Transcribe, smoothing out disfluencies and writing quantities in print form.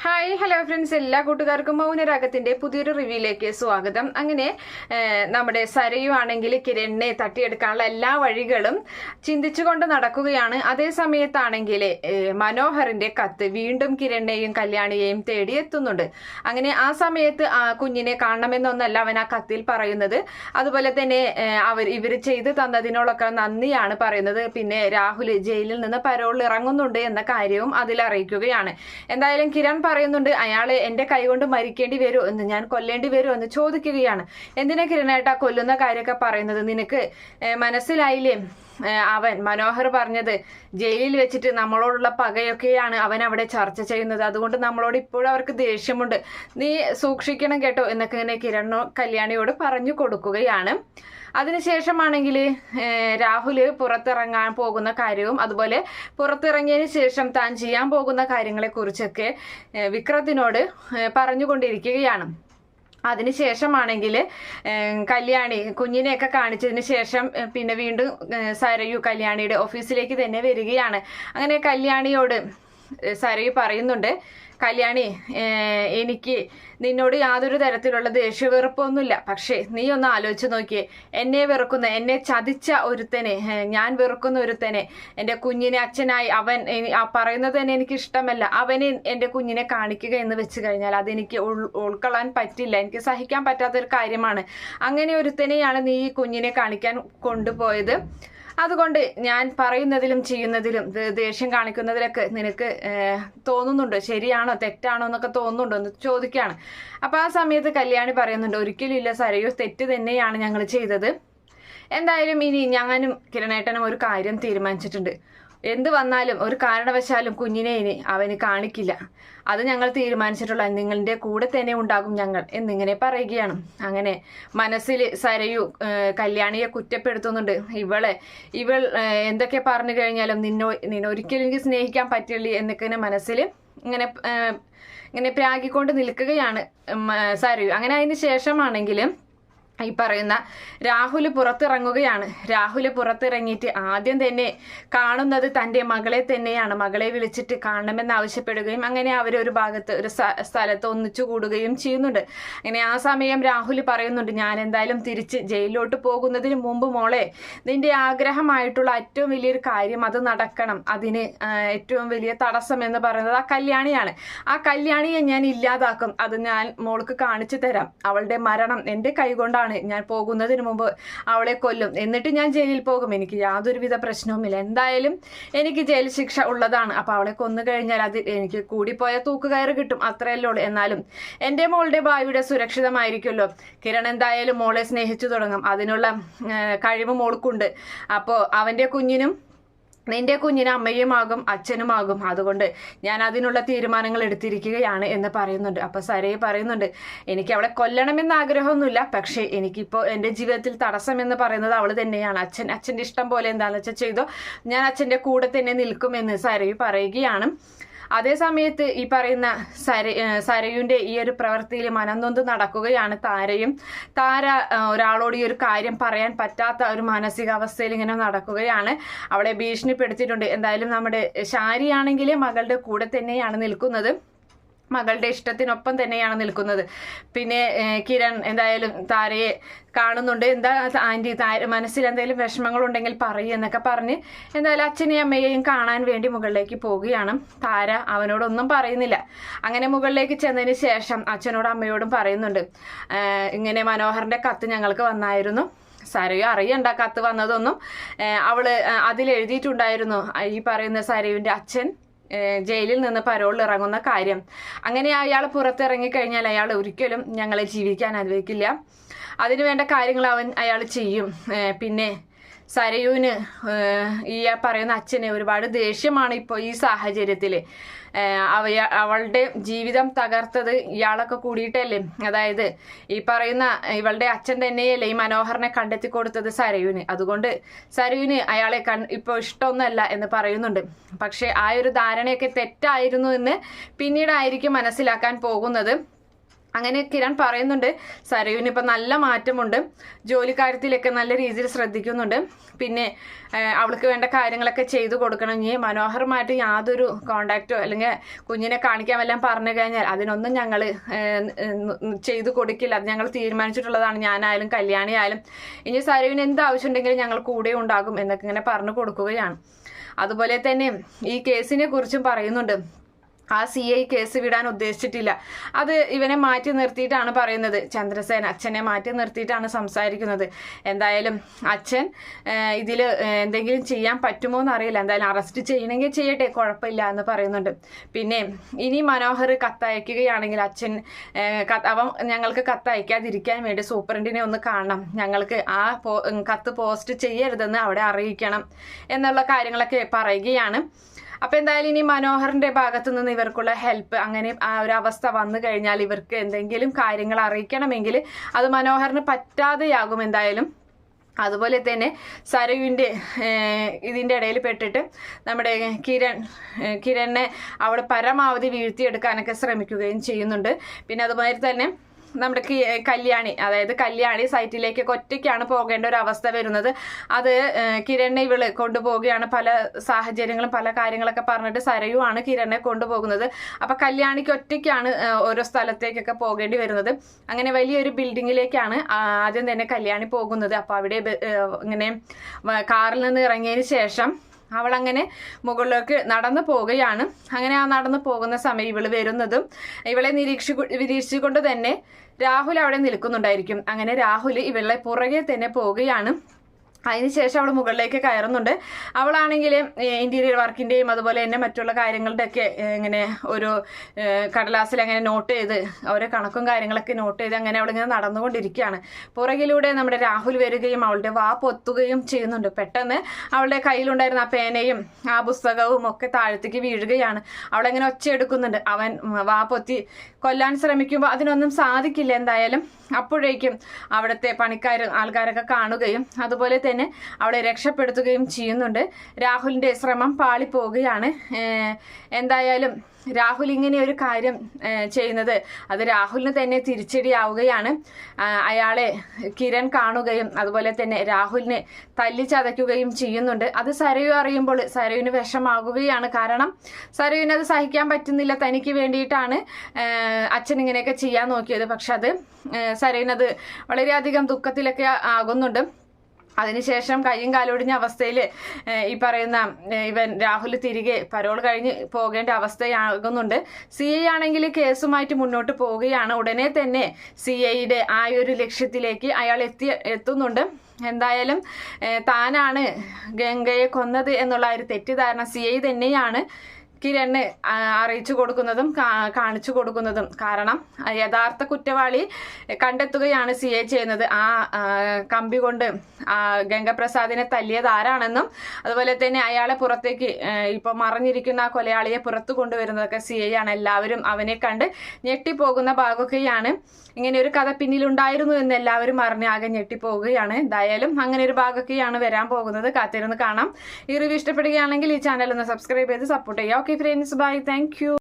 Hi hello friends, എല്ലാ കൂട്ടുകാർക്കും മൗനരാഗത്തിന്റെ പുതിയൊരു റിവ്യൂയിലേക്ക് സ്വാഗതം. അങ്ങനെ നമ്മുടെ സരയു ആണെങ്കിൽ കിരണിനെ തട്ടിയെടുക്കാനുള്ള എല്ലാ വഴികളും ചിന്തിച്ചുകൊണ്ട് നടക്കുകയാണ്. അതേ സമയത്താണെങ്കിൽ മനോഹറിന്റെ കത്ത് വീണ്ടും കിരണിനെയും കല്യാണിയെയും തേടി എത്തുന്നുണ്ട്. അങ്ങനെ ആ സമയത്ത് കുഞ്ഞിനെ കാണണമെന്നൊന്നല്ല അവൻ ആ കത്തിൽ പറയുന്നത്. അതുപോലെ തന്നെ ഇവർ ചെയ്തു തന്നതിനോടൊക്കെ നന്ദിയാണ് പറയുന്നത്. പിന്നെ രാഹുൽ ജയിലിൽ നിന്ന് പരോളിൽ ഇറങ്ങുന്നുണ്ട് എന്ന കാര്യവും അതിൽ അറിയിക്കുകയാണ്. എന്തായാലും കിരൺ പറയുന്നുണ്ട്, അയാളെ എന്റെ കൈകൊണ്ട് മരിക്കേണ്ടി വരുമോ എന്ന്, ഞാൻ കൊല്ലേണ്ടി വരുമോ എന്ന് ചോദിക്കുകയാണ്. എന്തിനാ കിരണേട്ടാ കൊല്ലുന്ന കാര്യമൊക്കെ പറയുന്നത്? നിനക്ക് മനസ്സിലായില്ലേ? അവൻ മനോഹർ പറഞ്ഞത് ജയിലിൽ വെച്ചിട്ട് നമ്മളോടുള്ള പകയൊക്കെയാണ് അവൻ അവിടെ ചർച്ച ചെയ്യുന്നത്. അതുകൊണ്ട് നമ്മളോട് ഇപ്പോഴും അവർക്ക് ദേഷ്യമുണ്ട്, നീ സൂക്ഷിക്കണം കേട്ടോ എന്നൊക്കെ ഇങ്ങനെ കിരണോ കല്യാണിയോട് പറഞ്ഞു കൊടുക്കുകയാണ്. അതിനുശേഷമാണെങ്കിൽ രാഹുല് പുറത്തിറങ്ങാൻ പോകുന്ന കാര്യവും അതുപോലെ പുറത്തിറങ്ങിയതിന് ശേഷം താൻ ചെയ്യാൻ പോകുന്ന കാര്യങ്ങളെ കുറിച്ചൊക്കെ വിക്രത്തിനോട് പറഞ്ഞുകൊണ്ടിരിക്കുകയാണ്. അതിനുശേഷമാണെങ്കിൽ കല്യാണി കുഞ്ഞിനെയൊക്കെ കാണിച്ചതിന് ശേഷം പിന്നെ വീണ്ടും സരയു കല്യാണിയുടെ ഓഫീസിലേക്ക് തന്നെ വരികയാണ്. അങ്ങനെ കല്യാണിയോട് സരയു പറയുന്നുണ്ട്, കല്യാണി, എനിക്ക് നിന്നോട് യാതൊരു തരത്തിലുള്ള ദേഷ്യവെറുപ്പൊന്നുമില്ല. പക്ഷേ നീ ഒന്ന് ആലോചിച്ച് നോക്കിയേ, എന്നെ വെറുക്കുന്ന, എന്നെ ചതിച്ച ഒരുത്തനെ, ഞാൻ വെറുക്കുന്ന ഒരുത്തനെ, എൻ്റെ കുഞ്ഞിനെ അച്ഛനായി അവൻ പറയുന്നത് തന്നെ എനിക്ക് ഇഷ്ടമല്ല, അവന് എൻ്റെ കുഞ്ഞിനെ കാണിക്കുക എന്ന് വെച്ച് കഴിഞ്ഞാൽ അതെനിക്ക് ഉൾക്കൊള്ളാൻ പറ്റില്ല, എനിക്ക് സഹിക്കാൻ പറ്റാത്തൊരു കാര്യമാണ്. അങ്ങനെ ഒരുത്തനെയാണ് നീ ഈ കുഞ്ഞിനെ കാണിക്കാൻ കൊണ്ടുപോയത്. അതുകൊണ്ട് ഞാൻ പറയുന്നതിലും ചെയ്യുന്നതിലും ദേഷ്യം കാണിക്കുന്നതിലൊക്കെ നിനക്ക് തോന്നുന്നുണ്ടോ, ശരിയാണോ തെറ്റാണോ എന്നൊക്കെ തോന്നുന്നുണ്ടോ എന്ന് ചോദിക്കുകയാണ്. അപ്പൊ ആ സമയത്ത് കല്യാണി പറയുന്നുണ്ട്, ഒരിക്കലും ഇല്ല സരയു, തെറ്റ് തന്നെയാണ് ഞങ്ങൾ ചെയ്തത്. എന്തായാലും ഇനി ഞാനും കിരണേട്ടനും ഒരു കാര്യം തീരുമാനിച്ചിട്ടുണ്ട്. എന്ത് വന്നാലും ഒരു കാരണവശാലും കുഞ്ഞിനെ ഇനി അവന് കാണിക്കില്ല. അത് ഞങ്ങൾ തീരുമാനിച്ചിട്ടുള്ള, നിങ്ങളുടെ കൂടെ തന്നെ ഉണ്ടാകും ഞങ്ങൾ എന്നിങ്ങനെ പറയുകയാണ്. അങ്ങനെ മനസ്സിൽ സരയു കല്യാണിയെ കുറ്റപ്പെടുത്തുന്നുണ്ട്. ഇവൾ എന്തൊക്കെ പറഞ്ഞു കഴിഞ്ഞാലും നിന്നൊരിക്കലും എനിക്ക് സ്നേഹിക്കാൻ പറ്റില്ല എന്നൊക്കെ മനസ്സിൽ ഇങ്ങനെ പ്രാഗിക്കൊണ്ട് നിൽക്കുകയാണ് സരയു. അങ്ങനെ അതിന് ശേഷമാണെങ്കിലും ഈ പറയുന്ന രാഹുൽ പുറത്തിറങ്ങുകയാണ്. രാഹുൽ പുറത്തിറങ്ങിയിട്ട് ആദ്യം തന്നെ കാണുന്നത് തൻ്റെ മകളെ തന്നെയാണ്. മകളെ വിളിച്ചിട്ട് കാണണമെന്ന് ആവശ്യപ്പെടുകയും അങ്ങനെ അവരൊരു ഭാഗത്ത് ഒരു സ്ഥലത്ത് ഒന്നിച്ചു കൂടുകയും ചെയ്യുന്നുണ്ട്. അങ്ങനെ ആ സമയം രാഹുൽ പറയുന്നുണ്ട്, ഞാൻ എന്തായാലും തിരിച്ച് ജയിലിലോട്ട് പോകുന്നതിന് മുമ്പ് മോളെ, നിന്റെ ആഗ്രഹമായിട്ടുള്ള ഏറ്റവും വലിയൊരു കാര്യം അത് നടക്കണം. അതിന് ഏറ്റവും വലിയ തടസ്സം എന്ന് പറയുന്നത് ആ കല്യാണിയാണ്. ആ കല്യാണിയെ ഞാൻ ഇല്ലാതാക്കും. അത് ഞാൻ മോൾക്ക് കാണിച്ചു തരാം. അവളുടെ മരണം എൻ്റെ കൈകൊണ്ടാണ്. ഞാൻ പോകുന്നതിന് മുമ്പ് അവളെ കൊല്ലും, എന്നിട്ട് ഞാൻ ജയിലിൽ പോകും. എനിക്ക് യാതൊരുവിധ പ്രശ്നവുമില്ല. എന്തായാലും എനിക്ക് ജയിൽ ശിക്ഷ ഉള്ളതാണ്. അപ്പൊ അവളെ കൊന്നു കഴിഞ്ഞാൽ അത് എനിക്ക് കൂടിപ്പോയ തൂക്കുകയറ് കിട്ടും, അത്രയല്ലേ ഉള്ളൂ. എന്നാലും എൻ്റെ മോളുടെ ഭാവിയുടെ സുരക്ഷിതമായിരിക്കുമല്ലോ. കിരൺ എന്തായാലും മോളെ സ്നേഹിച്ചു തുടങ്ങും, അതിനുള്ള കഴിവ് മോൾക്കുണ്ട്. അപ്പോൾ അവൻ്റെ കുഞ്ഞിനും നിന്റെ കുഞ്ഞിന് അമ്മയുമാകും അച്ഛനുമാകും. അതുകൊണ്ട് ഞാൻ അതിനുള്ള തീരുമാനങ്ങൾ എടുത്തിരിക്കുകയാണ് എന്ന് പറയുന്നുണ്ട്. അപ്പൊ സരയു പറയുന്നുണ്ട്, എനിക്ക് അവളെ കൊല്ലണമെന്ന് ആഗ്രഹമൊന്നുമില്ല, പക്ഷേ എനിക്കിപ്പോൾ എൻ്റെ ജീവിതത്തിൽ തടസ്സം എന്ന് പറയുന്നത് അവള് തന്നെയാണ്. അച്ഛൻ്റെ ഇഷ്ടം പോലെ എന്താണെന്ന് വെച്ചാൽ ചെയ്തോ, ഞാൻ അച്ഛൻ്റെ കൂടെ തന്നെ നിൽക്കുമെന്ന് സരയു പറയുകയാണ്. അതേ സമയത്ത് ഈ പറയുന്ന സരയുവിൻ്റെ ഈ ഒരു പ്രവൃത്തിയിൽ മനംനൊന്ത് നടക്കുകയാണ് താരയും. താര ഒരാളോട് ഈ ഒരു കാര്യം പറയാൻ പറ്റാത്ത ഒരു മാനസികാവസ്ഥയിൽ ഇങ്ങനെ നടക്കുകയാണ്. അവളെ ഭീഷണിപ്പെടുത്തിയിട്ടുണ്ട്. എന്തായാലും നമ്മുടെ ശാരിയാണെങ്കിൽ മകളുടെ കൂടെ തന്നെയാണ് നിൽക്കുന്നത്, മകളുടെ ഇഷ്ടത്തിനൊപ്പം തന്നെയാണ് നിൽക്കുന്നത്. പിന്നെ കിരൺ എന്തായാലും താരയെ കാണുന്നുണ്ട്. എന്താ ആൻറ്റി, മനസ്സിൽ എന്തെങ്കിലും വിഷമങ്ങളുണ്ടെങ്കിൽ പറയും എന്നൊക്കെ പറഞ്ഞ് എന്തായാലും അച്ഛനെയും അമ്മയെയും കാണാൻ വേണ്ടി മുകളിലേക്ക് പോവുകയാണ്. താര അവനോടൊന്നും പറയുന്നില്ല. അങ്ങനെ മുകളിലേക്ക് ചെന്നതിന് ശേഷം അച്ഛനോടും അമ്മയോടും പറയുന്നുണ്ട്, ഇങ്ങനെ മനോഹറിന്റെ കത്ത് ഞങ്ങൾക്ക് വന്നായിരുന്നു. സരയു അറിയണ്ട കത്ത് വന്നതൊന്നും. അവള് അതിലെഴുതിയിട്ടുണ്ടായിരുന്നു ഈ പറയുന്ന സരയുവിൻ്റെ അച്ഛൻ ജയിലിൽ നിന്ന് പരോളിൽ ഇറങ്ങുന്ന കാര്യം. അങ്ങനെ അയാൾ പുറത്തിറങ്ങിക്കഴിഞ്ഞാൽ അയാൾ ഒരിക്കലും ഞങ്ങളെ ജീവിക്കാൻ അനുവദിക്കില്ല. അതിനുവേണ്ട കാര്യങ്ങൾ അയാൾ ചെയ്യും. പിന്നെ സരയുവിന് ഈ പറയുന്ന അച്ഛന് ഒരുപാട് ദേഷ്യമാണ് ഇപ്പോൾ ഈ സാഹചര്യത്തിൽ. അവളുടെ ജീവിതം തകർത്തത് ഇയാളൊക്കെ കൂടിയിട്ടല്ലേ. അതായത് ഈ പറയുന്ന ഇവളുടെ അച്ഛൻ തന്നെയല്ലേ ഈ മനോഹറിനെ കണ്ടെത്തി കൊടുത്തത് സരയുവിന്. അതുകൊണ്ട് സരയുവിന് അയാളെ ഇപ്പോൾ ഇഷ്ടമൊന്നുമല്ല എന്ന് പറയുന്നുണ്ട്. പക്ഷെ ആ ഒരു ധാരണയൊക്കെ തെറ്റായിരുന്നു എന്ന് പിന്നീടായിരിക്കും മനസ്സിലാക്കാൻ പോകുന്നത്. അങ്ങനെ കിരൺ പറയുന്നുണ്ട് സരയുവിന് ഇപ്പം നല്ല മാറ്റമുണ്ട്, ജോലിക്കാര്യത്തിലൊക്കെ നല്ല രീതിയിൽ ശ്രദ്ധിക്കുന്നുണ്ട്, പിന്നെ അവൾക്ക് വേണ്ട കാര്യങ്ങളൊക്കെ ചെയ്തു കൊടുക്കണം. ഇനി മനോഹരമായിട്ട് യാതൊരു കോണ്ടാക്റ്റോ അല്ലെങ്കിൽ കുഞ്ഞിനെ കാണിക്കാൻ വല്ലതും പറഞ്ഞു കഴിഞ്ഞാൽ അതിനൊന്നും ഞങ്ങൾ ചെയ്തു കൊടുക്കില്ല, അത് ഞങ്ങൾ തീരുമാനിച്ചിട്ടുള്ളതാണ്, ഞാനായാലും കല്യാണി ആയാലും. ഇനി സരയുവിന് എന്ത് ആവശ്യമുണ്ടെങ്കിലും ഞങ്ങൾ കൂടെ ഉണ്ടാകും എന്നൊക്കെ ഇങ്ങനെ പറഞ്ഞു കൊടുക്കുകയാണ്. അതുപോലെ തന്നെ ഈ കേസിനെ കുറിച്ചും പറയുന്നുണ്ട്. ആ CI കേസ് വിടാൻ ഉദ്ദേശിച്ചിട്ടില്ല, അത് ഇവനെ മാറ്റി നിർത്തിയിട്ടാണ് പറയുന്നത്. ചന്ദ്രസേന അച്ഛനെ മാറ്റി നിർത്തിയിട്ടാണ് സംസാരിക്കുന്നത്. എന്തായാലും അച്ഛൻ ഇതിൽ എന്തെങ്കിലും ചെയ്യാൻ പറ്റുമോ എന്നറിയില്ല, എന്തായാലും അറസ്റ്റ് ചെയ്യണമെങ്കിൽ ചെയ്യട്ടെ, കുഴപ്പമില്ല എന്ന് പറയുന്നുണ്ട്. പിന്നെ ഇനി മനോഹർ കത്തയക്കുകയാണെങ്കിൽ അച്ഛൻ അവൻ ഞങ്ങൾക്ക് കത്തയക്കാതിരിക്കാൻ വേണ്ടി സൂപ്രണ്ടിനെ ഒന്ന് കാണണം, ഞങ്ങൾക്ക് ആ കത്ത് പോസ്റ്റ് ചെയ്യരുതെന്ന് അവിടെ അറിയിക്കണം എന്നുള്ള കാര്യങ്ങളൊക്കെ പറയുകയാണ്. അപ്പം എന്തായാലും ഇനി മനോഹറിന്റെ ഭാഗത്തു നിന്ന് ഇവർക്കുള്ള ഹെൽപ്പ്, അങ്ങനെ ആ ഒരു അവസ്ഥ വന്നു കഴിഞ്ഞാൽ ഇവർക്ക് എന്തെങ്കിലും കാര്യങ്ങൾ അറിയിക്കണമെങ്കിൽ അത് മനോഹറിന് പറ്റാതെയാകും എന്തായാലും. അതുപോലെ തന്നെ സരയുവിൻ്റെ ഇതിൻ്റെ ഇടയിൽ പെട്ടിട്ട് നമ്മുടെ കിരണിനെ അവിടെ പരമാവധി വീഴ്ത്തിയെടുക്കാനൊക്കെ ശ്രമിക്കുകയും ചെയ്യുന്നുണ്ട്. പിന്നെ അതുപോലെ തന്നെ നമ്മുടെ കല്യാണി സൈറ്റിലേക്കൊക്കെ ഒറ്റയ്ക്കാണ് പോകേണ്ട ഒരു അവസ്ഥ വരുന്നത്. അത് കിരണിനെ ഇവള് കൊണ്ടുപോവുകയാണ്, പല സാഹചര്യങ്ങളും പല കാര്യങ്ങളൊക്കെ പറഞ്ഞിട്ട് സരയുവാണ് കിരണിനെ കൊണ്ടുപോകുന്നത്. അപ്പൊ കല്യാണിക്ക് ഒറ്റയ്ക്കാണ് ഓരോ സ്ഥലത്തേക്കൊക്കെ പോകേണ്ടി വരുന്നത്. അങ്ങനെ വലിയൊരു ബിൽഡിങ്ങിലേക്കാണ് ആദ്യം തന്നെ കല്യാണി പോകുന്നത്. അപ്പൊ അവിടെ ഇങ്ങനെ കാറിൽ നിന്ന് ഇറങ്ങിയതിന് ശേഷം അവളങ്ങനെ മുകളിലേക്ക് നടന്നു പോവുകയാണ്. അങ്ങനെ ആ നടന്നു പോകുന്ന സമയം ഇവള് വരുന്നതും ഇവളെ നിരീക്ഷിച്ചുകൊണ്ട് തന്നെ രാഹുൽ അവിടെ നിൽക്കുന്നുണ്ടായിരിക്കും. അങ്ങനെ രാഹുൽ ഇവളെ പുറകെ തന്നെ പോവുകയാണ്. അതിനുശേഷം അവൾ മുകളിലേക്ക് കയറുന്നുണ്ട്. അവളാണെങ്കിൽ ഇന്റീരിയർ വർക്കിന്റെയും അതുപോലെ തന്നെ മറ്റുള്ള കാര്യങ്ങളുടെ ഒക്കെ ഇങ്ങനെ ഒരു കടലാസിൽ അങ്ങനെ നോട്ട് ചെയ്ത് ഓരോ കണക്കും കാര്യങ്ങളൊക്കെ നോട്ട് ചെയ്ത് അങ്ങനെ അവളിങ്ങനെ നടന്നുകൊണ്ടിരിക്കുകയാണ്. പുറകിലൂടെ നമ്മുടെ രാഹുൽ വരികയും അവളുടെ വാ പൊത്തുകയും ചെയ്യുന്നുണ്ട്. പെട്ടെന്ന് അവളുടെ കയ്യിലുണ്ടായിരുന്ന ആ പേനയും ആ പുസ്തകവും ഒക്കെ താഴത്തേക്ക് വീഴുകയാണ്. അവളെങ്ങനെ ഒച്ചയെടുക്കുന്നുണ്ട്. അവൻ വാ പൊത്തി കൊല്ലാൻ ശ്രമിക്കുമ്പോൾ അതിനൊന്നും സാധിക്കില്ല. എന്തായാലും അപ്പോഴേക്കും അവിടുത്തെ ആൾക്കാരൊക്കെ കാണുകയും അതുപോലെ തന്നെ അവളെ രക്ഷപ്പെടുത്തുകയും ചെയ്യുന്നുണ്ട്. രാഹുലിന്റെ ശ്രമം പാളിപ്പോവുകയാണ്. എന്തായാലും രാഹുൽ ഇങ്ങനെ ഒരു കാര്യം ചെയ്യുന്നത് അത് രാഹുലിന് തന്നെ തിരിച്ചടിയാവുകയാണ്. അയാളെ കിരൺ കാണുകയും അതുപോലെ തന്നെ രാഹുലിനെ തല്ലിച്ചതയ്ക്കുകയും ചെയ്യുന്നുണ്ട്. അത് സരയു അറിയുമ്പോൾ സരയുവിന് വിഷമാകുകയാണ്. കാരണം സരയുവിന് അത് സഹിക്കാൻ പറ്റുന്നില്ല. തനിക്ക് വേണ്ടിയിട്ടാണ് അച്ഛൻ ഇങ്ങനെയൊക്കെ ചെയ്യാൻ നോക്കിയത്. പക്ഷെ അത് സരയുവിനത് വളരെയധികം ദുഃഖത്തിലൊക്കെ ആകുന്നുണ്ട്. അതിനുശേഷം കയ്യും കാലൊടിഞ്ഞ അവസ്ഥയിൽ ഈ പറയുന്ന രാഹുൽ തിരികെ പരോൾ കഴിഞ്ഞ് പോകേണ്ട അവസ്ഥയാകുന്നുണ്ട്. CI ആണെങ്കിൽ കേസുമായിട്ട് മുന്നോട്ട് പോവുകയാണ്. ഉടനെ തന്നെ CIയുടെ ആ ഒരു ലക്ഷ്യത്തിലേക്ക് അയാൾ എത്തുന്നുണ്ട്. എന്തായാലും താനാണ് ഗംഗയെ കൊന്നത് എന്നുള്ള ഒരു തെറ്റിദ്ധാരണ CI തന്നെയാണ് കിരണ് അറിയിച്ചു കൊടുക്കുന്നതും കാണിച്ചു കൊടുക്കുന്നതും. കാരണം യഥാർത്ഥ കുറ്റവാളി കണ്ടെത്തുകയാണ് CI ചെയ്യുന്നത്. ആ കമ്പി കൊണ്ട് ഗംഗപ്രസാദിനെ തല്ലിയത് ആരാണെന്നും അതുപോലെ തന്നെ അയാളെ പുറത്തേക്ക് ഇപ്പൊ മറിഞ്ഞിരിക്കുന്ന ആ കൊലയാളിയെ പുറത്തു കൊണ്ടുവരുന്നതൊക്കെ CI ആണ്. എല്ലാവരും അവനെ കണ്ട് ഞെട്ടിപ്പോകുന്ന ഭാഗമൊക്കെയാണ്. ഇങ്ങനെ ഒരു കഥ പിന്നിലുണ്ടായിരുന്നു എന്ന് എല്ലാവരും അറിഞ്ഞ് ആകെ ഞെട്ടിപ്പോവുകയാണ്. എന്തായാലും അങ്ങനെ ഒരു ഭാഗമൊക്കെയാണ് വരാൻ പോകുന്നത്. കാത്തിരുന്ന് കാണാം. ഈ റിവ്യൂ ഇഷ്ടപ്പെടുകയാണെങ്കിൽ ഈ ചാനൽ ഒന്ന് സബ്സ്ക്രൈബ് ചെയ്ത് സപ്പോർട്ട് ചെയ്യുക. Okay friends, bye, thank U.